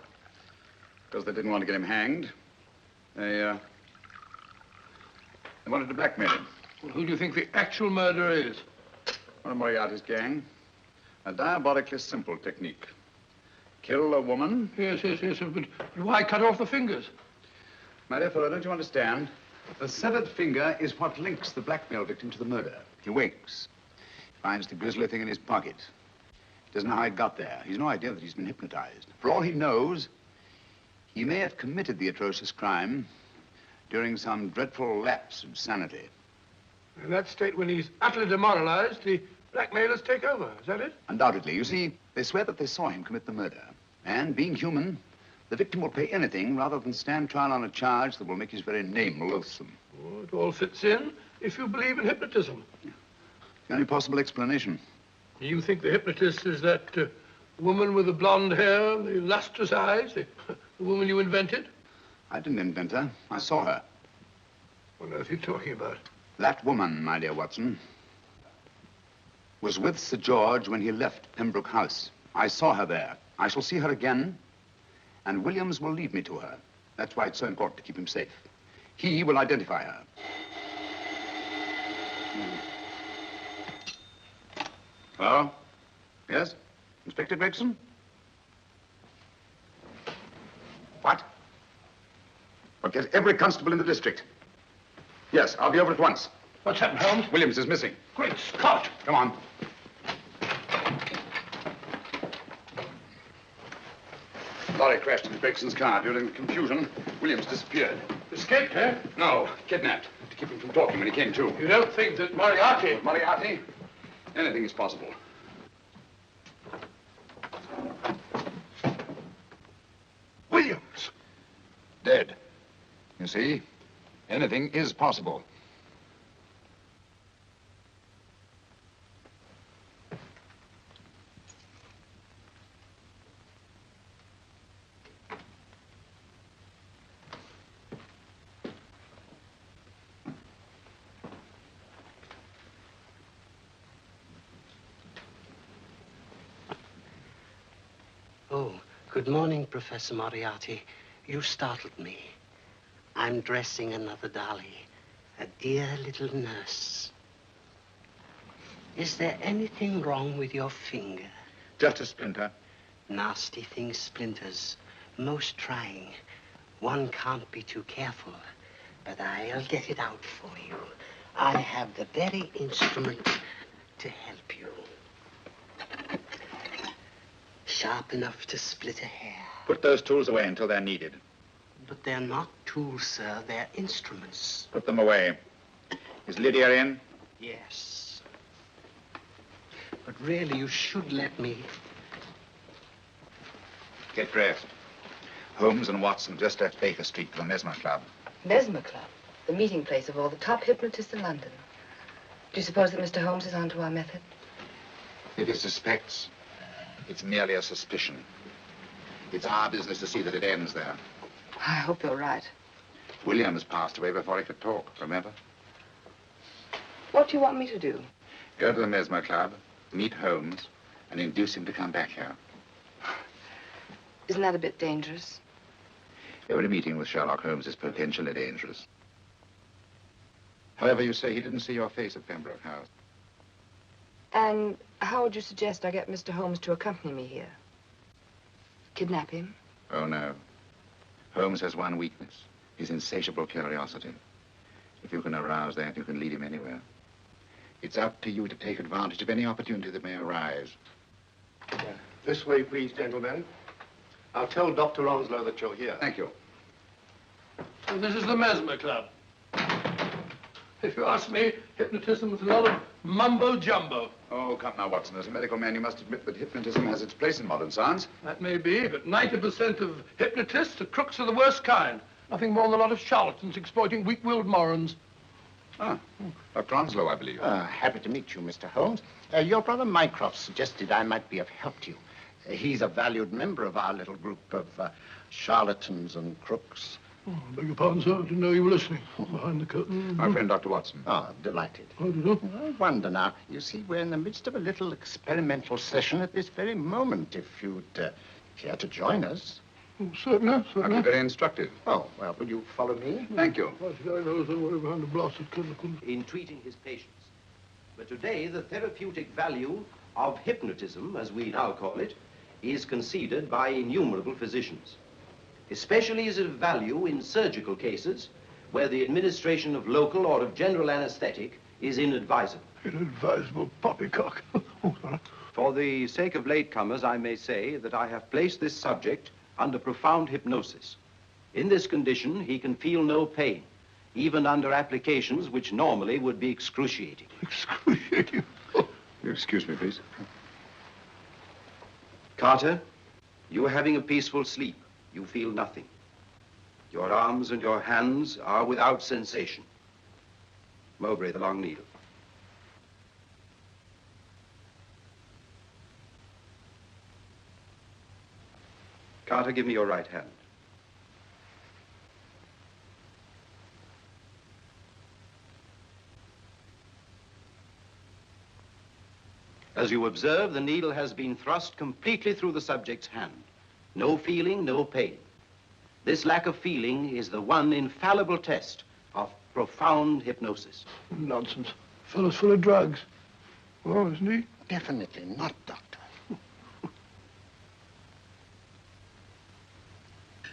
Because they didn't want to get him hanged. They wanted to blackmail him. Who do you think the actual murderer is? One of Moriarty's gang. A diabolically simple technique. Kill a woman. Yes, but why cut off the fingers? My dear fellow, don't you understand? The severed finger is what links the blackmail victim to the murder. He wakes, finds the grisly thing in his pocket. He doesn't know how it got there. He's no idea that he's been hypnotized. For all he knows, he may have committed the atrocious crime during some dreadful lapse of sanity. In that state, when he's utterly demoralized, the blackmailers take over. Is that it? Undoubtedly. You see, they swear that they saw him commit the murder. And being human, the victim will pay anything rather than stand trial on a charge that will make his very name loathsome. Oh, it all fits in if you believe in hypnotism. The only possible explanation. You think the hypnotist is that woman with the blonde hair, the lustrous eyes, the woman you invented? I didn't invent her. I saw her. What on earth are you talking about? That woman, my dear Watson, was with Sir George when he left Pembroke House. I saw her there. I shall see her again, and Williams will lead me to her. That's why it's so important to keep him safe. He will identify her. Hello? Yes? Inspector Gregson? What? Well, get every constable in the district. Yes, I'll be over at once. What's happened, Holmes? Williams is missing. Great Scott! Come on. Lorry crashed into Gregson's car. During the confusion, Williams disappeared. Escaped, eh? No, kidnapped. To keep him from talking when he came to. You don't think that Moriarty... Moriarty? Anything is possible. Williams! Dead. You see, anything is possible. Oh, good morning, Professor Moriarty. You startled me. I'm dressing another dolly, a dear little nurse. Is there anything wrong with your finger? Just a splinter. Nasty thing, splinters. Most trying. One can't be too careful, but I'll get it out for you. I have the very instrument to help you. Sharp enough to split a hair. Put those tools away until they're needed. But they're not tools, sir. They're instruments. Put them away. Is Lydia in? Yes. But really, you should let me. Get dressed. Holmes and Watson just left Baker Street for the Mesmer Club. Mesmer Club? The meeting place of all the top hypnotists in London. Do you suppose that Mr. Holmes is onto our method? If he suspects, it's merely a suspicion. It's our business to see that it ends there. I hope you're right. Williams passed away before he could talk, remember? What do you want me to do? Go to the Mesmer Club, meet Holmes, and induce him to come back here. Isn't that a bit dangerous? Every meeting with Sherlock Holmes is potentially dangerous. However, you say he didn't see your face at Pembroke House. And how would you suggest I get Mr. Holmes to accompany me here? Kidnap him? Oh, no. Holmes has one weakness, his insatiable curiosity. If you can arouse that, you can lead him anywhere. It's up to you to take advantage of any opportunity that may arise. This way, please, gentlemen. I'll tell Dr. Onslow that you're here. Thank you. So this is the Mesmer Club. If you ask me, hypnotism is a lot of mumbo-jumbo. Oh, come now, Watson. As a medical man, you must admit that hypnotism has its place in modern science. That may be, but 90% of hypnotists are crooks of the worst kind. Nothing more than a lot of charlatans exploiting weak-willed morons. Ah, Dr. Onslow, I believe. Happy to meet you, Mr. Holmes. Your brother Mycroft suggested I might be of help to you. He's a valued member of our little group of charlatans and crooks. Oh, I beg your pardon, sir. I didn't know you were listening. Behind the curtain. My friend, Dr. Watson. Oh, delighted. How do you do? I wonder now. You see, we're in the midst of a little experimental session at this very moment. If you'd care to join us. Oh, certainly, That'd certainly. be very instructive. Oh, well, will you follow me? Thank you. In treating his patients. But today, the therapeutic value of hypnotism, as we now call it, is conceded by innumerable physicians. Especially is it of value in surgical cases where the administration of local or of general anesthetic is inadvisable. Inadvisable poppycock. Oh, sorry. For the sake of latecomers, I may say that I have placed this subject under profound hypnosis. In this condition, he can feel no pain, even under applications which normally would be excruciating. Excruciating? You excuse me, please. Carter, you are having a peaceful sleep. You feel nothing. Your arms and your hands are without sensation. Mowbray, the long needle. Carter, give me your right hand. As you observe, the needle has been thrust completely through the subject's hand. No feeling, no pain. This lack of feeling is the one infallible test of profound hypnosis. Nonsense. Fellow's full of drugs. Oh, isn't he? Definitely not, Doctor.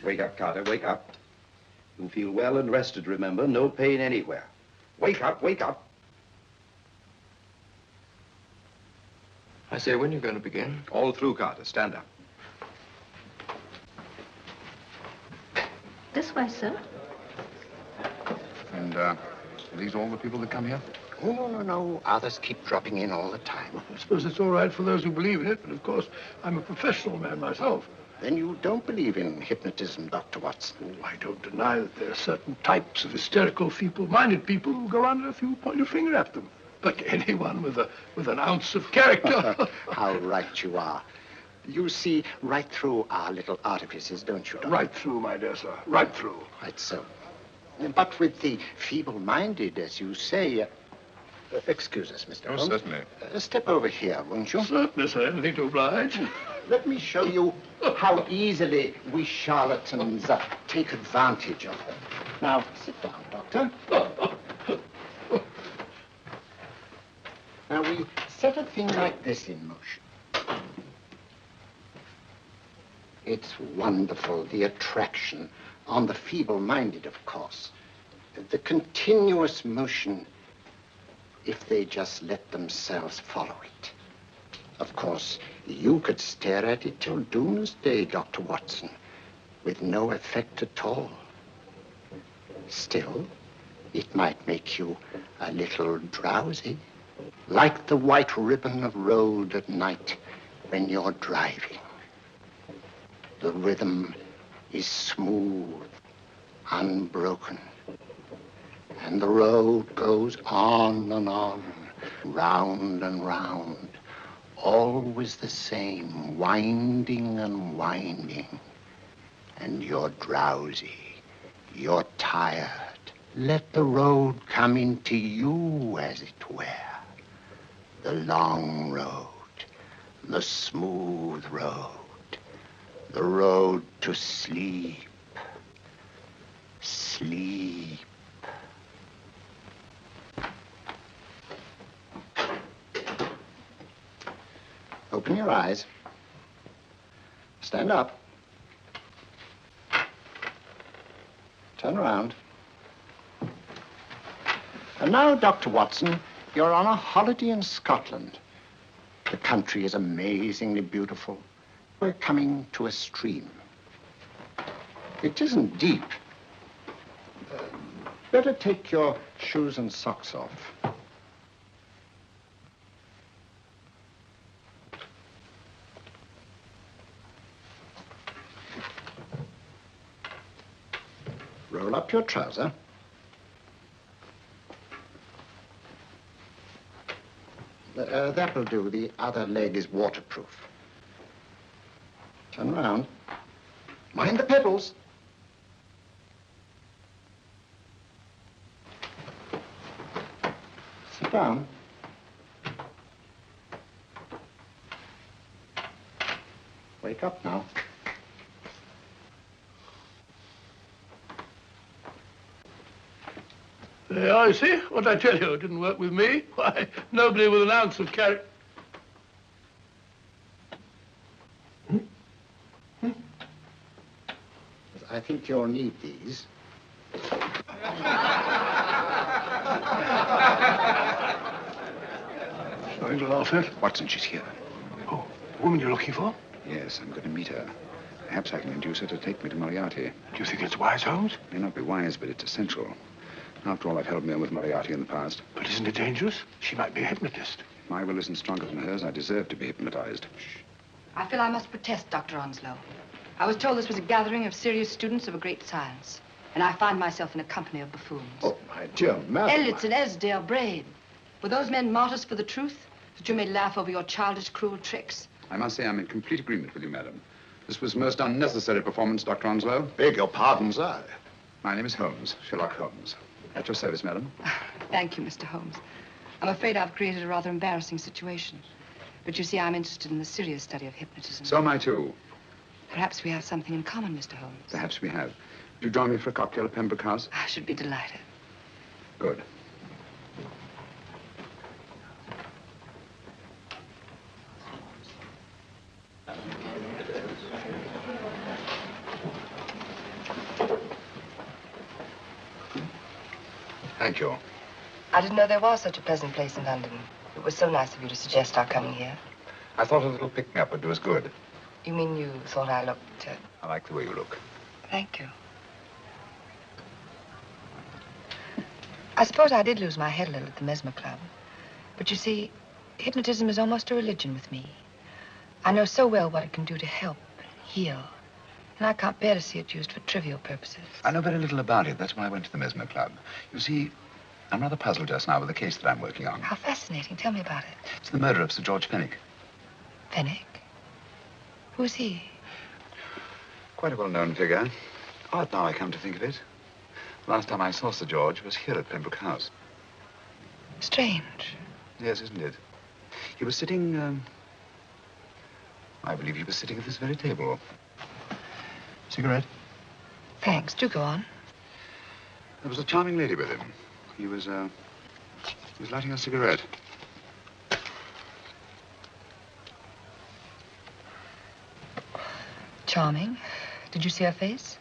Wake up, Carter, wake up. You feel well and rested, remember. No pain anywhere. Wake up, wake up. I say, when are you going to begin? All through, Carter. Stand up. This way, sir. And, are these all the people that come here? Oh, no. Others keep dropping in all the time. I suppose it's all right for those who believe in it, but of course, I'm a professional man myself. Then you don't believe in hypnotism, Dr. Watson? I don't deny that there are certain types of hysterical, feeble-minded people who go under if you point your finger at them. But anyone with an ounce of character. How right you are. You see right through our little artifices, don't you, Doctor? Right through, my dear sir. Right through. Quite so. But with the feeble-minded, as you say... excuse us, Mr. Holmes. Certainly. Step over here, won't you? Certainly, sir. Anything to oblige. Let me show you how easily we charlatans take advantage of them. Now, sit down, Doctor. Now, we set a thing like this in motion. It's wonderful, the attraction on the feeble-minded, of course. The continuous motion, if they just let themselves follow it. Of course, you could stare at it till doomsday, Dr. Watson, with no effect at all. Still, it might make you a little drowsy, like the white ribbon of road at night when you're driving. The rhythm is smooth, unbroken, and the road goes on and on, round and round, always the same, winding and winding. And you're drowsy, you're tired. Let the road come into you, as it were. The long road, the smooth road, the road to sleep. Sleep. Open your eyes. Stand up. Turn around. And now, Dr. Watson, you're on a holiday in Scotland. The country is amazingly beautiful. We're coming to a stream. It isn't deep. Better take your shoes and socks off. Roll up your trouser. That'll do. The other leg is waterproof. Turn around. Mind the pedals. Sit down. Wake up now. There you are, you see? What did I tell you? It didn't work with me. Why, nobody with an ounce of character. I think you'll need these. Something to laugh at? Watson, she's here. Oh, the woman you're looking for? Yes, I'm going to meet her. Perhaps I can induce her to take me to Moriarty. Do you think it's wise, Holmes? It may not be wise, but it's essential. After all, I've held me on with Moriarty in the past. But isn't it dangerous? She might be a hypnotist. My will isn't stronger than hers. I deserve to be hypnotized. Shh. I feel I must protest, Dr. Onslow. I was told this was a gathering of serious students of a great science, and I find myself in a company of buffoons. Oh, my dear madam. Elliot's and Esdale Braid. Were those men martyrs for the truth, that you may laugh over your childish, cruel tricks? I must say I'm in complete agreement with you, madam. This was most unnecessary performance, Dr. Onslow. Beg your pardon, sir. My name is Holmes, Sherlock Holmes. At your service, madam. Thank you, Mr. Holmes. I'm afraid I've created a rather embarrassing situation. But you see, I'm interested in the serious study of hypnotism. So am I, too. Perhaps we have something in common, Mr. Holmes. Perhaps we have. Would you join me for a cocktail at Pembroke House? I should be delighted. Good. Thank you. I didn't know there was such a pleasant place in London. It was so nice of you to suggest our coming here. I thought a little pick-me-up would do us good. You mean you thought I looked... I like the way you look. Thank you. I suppose I did lose my head a little at the Mesmer Club. But you see, hypnotism is almost a religion with me. I know so well what it can do to help and heal. And I can't bear to see it used for trivial purposes. I know very little about it. That's why I went to the Mesmer Club. You see, I'm rather puzzled just now with the case that I'm working on. How fascinating. Tell me about it. It's the murder of Sir George Fenwick. Fenwick? Who's he? Quite a well-known figure. Odd now I come to think of it. Last time I saw Sir George was here at Pembroke House. Strange. Yes, isn't it? He was sitting, I believe he was sitting at this very table. Cigarette? Thanks. Do go on. There was a charming lady with him. He was lighting a cigarette. Charming. Did you see her face?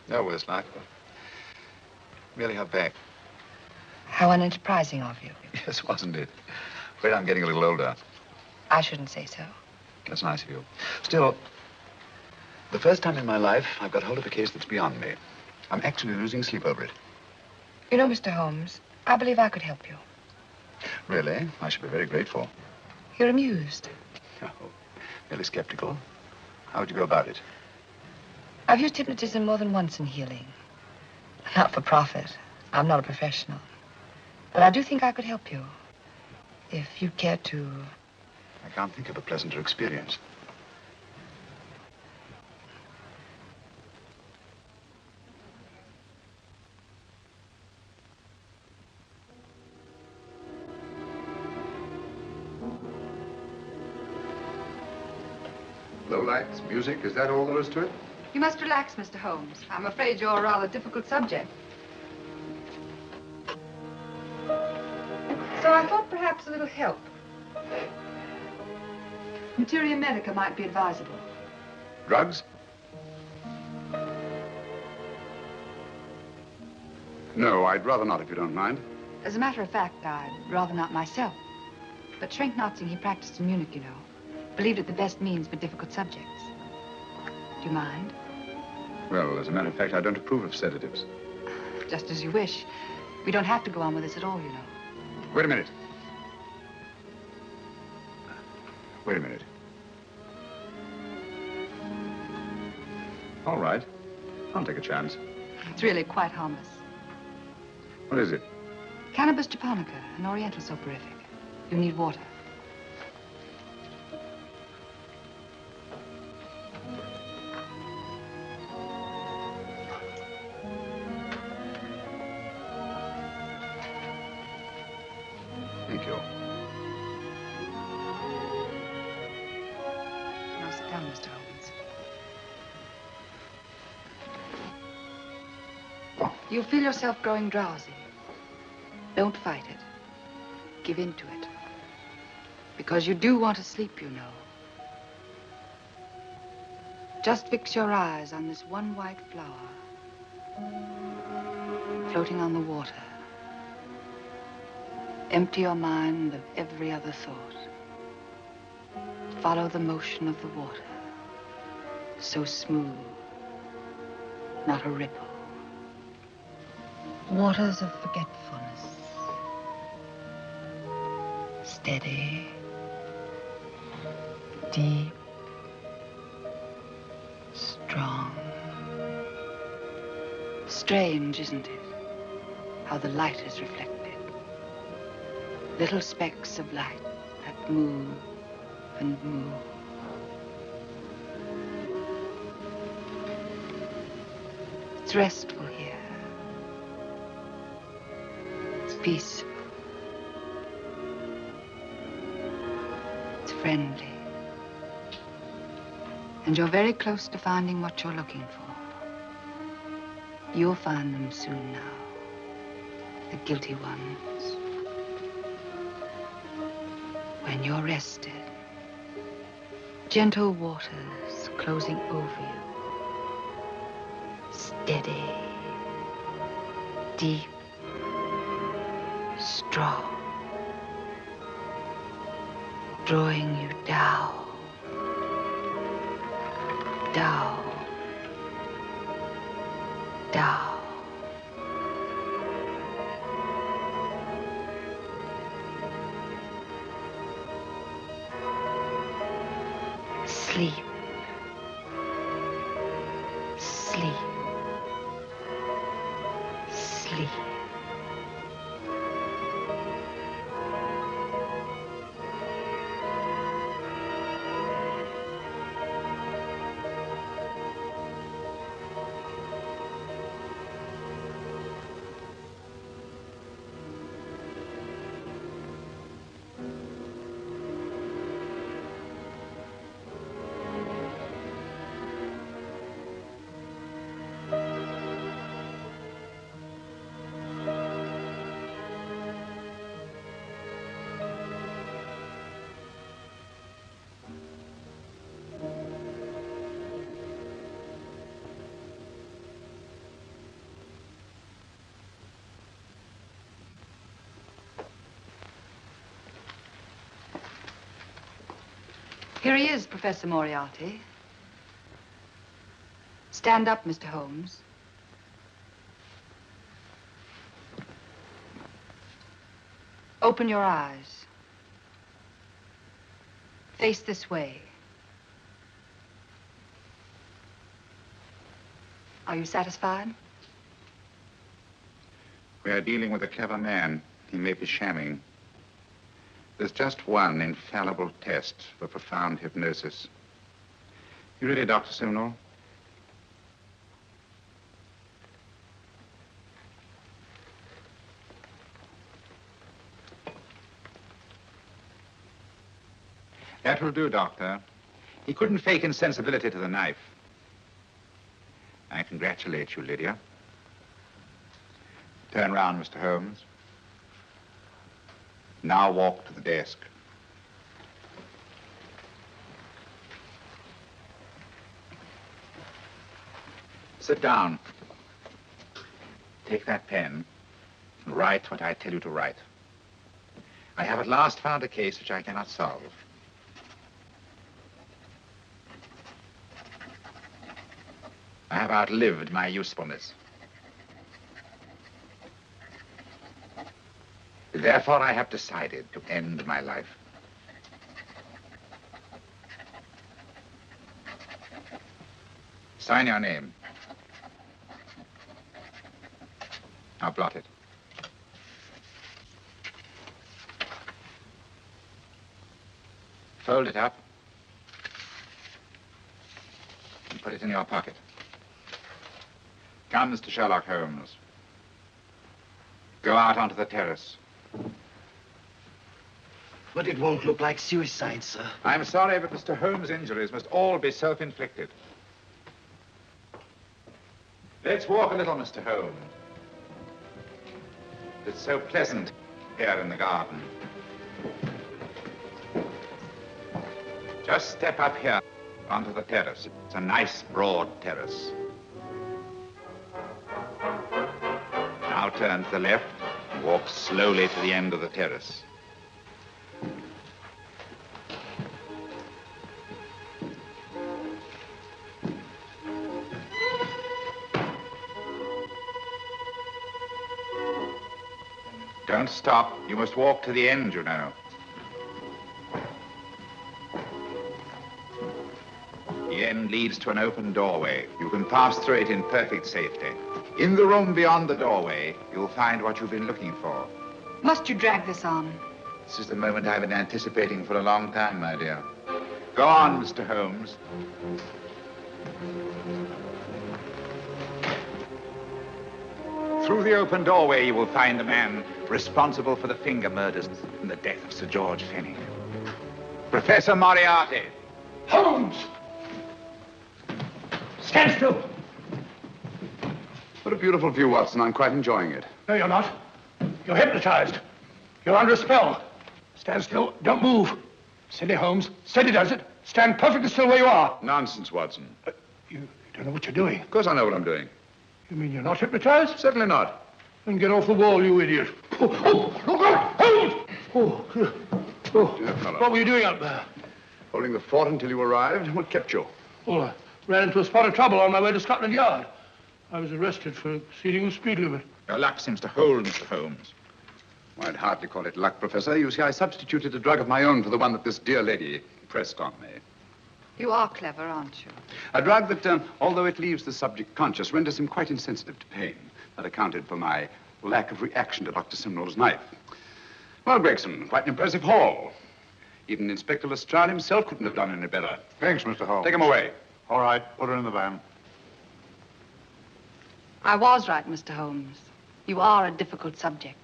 No, worse luck. Merely her back. How unenterprising of you. Yes, wasn't it? Afraid I'm getting a little older. I shouldn't say so. That's nice of you. Still, the first time in my life I've got hold of a case that's beyond me. I'm actually losing sleep over it. You know, Mr. Holmes, I believe I could help you. Really? I should be very grateful. You're amused. Oh, merely skeptical. How would you go about it? I've used hypnotism more than once in healing. Not for profit. I'm not a professional. But I do think I could help you. If you'd care to... I can't think of a pleasanter experience. Low lights, music, is that all there is to it? You must relax, Mr. Holmes. I'm afraid you're a rather difficult subject. So I thought perhaps a little help. Materia medica might be advisable. Drugs? No, I'd rather not, if you don't mind. As a matter of fact, I'd rather not myself. But Schrenk-Notzing he practiced in Munich, you know. Believed it the best means for difficult subjects. Do you mind? Well, as a matter of fact, I don't approve of sedatives. Just as you wish. We don't have to go on with this at all, you know. Wait a minute. Wait a minute. All right. I'll take a chance. It's really quite harmless. What is it? Cannabis japonica, an oriental soporific. You need water. Thank you. Now sit down, Mr. Holmes. You feel yourself growing drowsy. Don't fight it. Give in to it. Because you do want to sleep, you know. Just fix your eyes on this one white flower floating on the water. Empty your mind of every other thought. Follow the motion of the water. So smooth, not a ripple. Waters of forgetfulness. Steady, deep, strong. Strange, isn't it? How the light is reflected. Little specks of light that move and move. It's restful here. It's peaceful. It's friendly. And you're very close to finding what you're looking for. You'll find them soon now. The guilty ones. When you're rested, gentle waters closing over you. Steady, deep, strong. Drawing you down, down, down. Sleep. Sleep. Sleep. Here he is, Professor Moriarty. Stand up, Mr. Holmes. Open your eyes. Face this way. Are you satisfied? We are dealing with a clever man. He may be shamming. There's just one infallible test for profound hypnosis. You ready, Dr. Simnel? That will do, Doctor. He couldn't fake insensibility to the knife. I congratulate you, Lydia. Turn round, Mr. Holmes. Now walk to the desk. Sit down. Take that pen and write what I tell you to write. I have at last found a case which I cannot solve. I have outlived my usefulness. Therefore, I have decided to end my life. Sign your name. Now blot it. Fold it up and put it in your pocket. Come, Mr. Sherlock Holmes. Go out onto the terrace. But it won't look like suicide, sir. I'm sorry, but Mr. Holmes' injuries must all be self-inflicted. Let's walk a little, Mr. Holmes. It's so pleasant here in the garden. Just step up here onto the terrace. It's a nice, broad terrace. Now turn to the left and walk slowly to the end of the terrace. Don't stop. You must walk to the end, you know. The end leads to an open doorway. You can pass through it in perfect safety. In the room beyond the doorway, you'll find what you've been looking for. Must you drag this on? This is the moment I've been anticipating for a long time, my dear. Go on, Mr. Holmes. Through the open doorway, you will find the man responsible for the finger murders and the death of Sir George Fenning. Professor Moriarty. Holmes! Stand still. What a beautiful view, Watson. I'm quite enjoying it. No, you're not. You're hypnotized. You're under a spell. Stand still. Don't move. Steady, Holmes. Steady does it. Stand perfectly still where you are. Nonsense, Watson. You don't know what you're doing. Of course I know what I'm doing. You mean you're not hypnotized? Certainly not. Then get off the wall, you idiot. Look out! Holmes! Dear fellow. What were you doing out there? Holding the fort until you arrived. What kept you? Oh, I ran into a spot of trouble on my way to Scotland Yard. I was arrested for exceeding the speed limit. Your luck seems to hold, Mr. Holmes. Well, I'd hardly call it luck, Professor. You see, I substituted a drug of my own for the one that this dear lady pressed on me. You are clever, aren't you? A drug that, although it leaves the subject conscious, renders him quite insensitive to pain. That accounted for my lack of reaction to Dr. Simnel's knife. Well, Gregson, quite an impressive haul. Even Inspector Lestrade himself couldn't have done any better. Thanks, Mr. Holmes. Take him away. All right, put her in the van. I was right, Mr. Holmes. You are a difficult subject.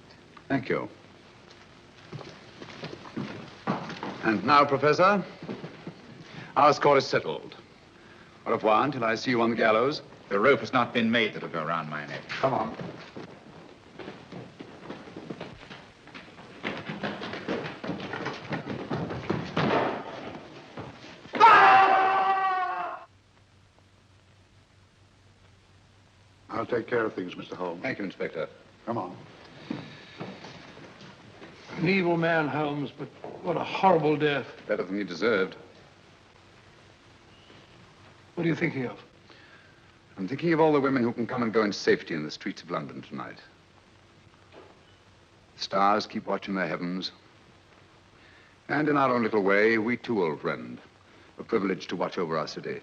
Thank you. And now, Professor, our score is settled. Au revoir until I see you on the gallows. The rope has not been made that'll go around my neck. Come on. I'll take care of things, Mr. Holmes. Thank you, Inspector. Come on. An evil man, Holmes, but what a horrible death. Better than he deserved. What are you thinking of? I'm thinking of all the women who can come and go in safety in the streets of London tonight. Stars keep watching their heavens. And in our own little way, we too, old friend, are privileged to watch over our city.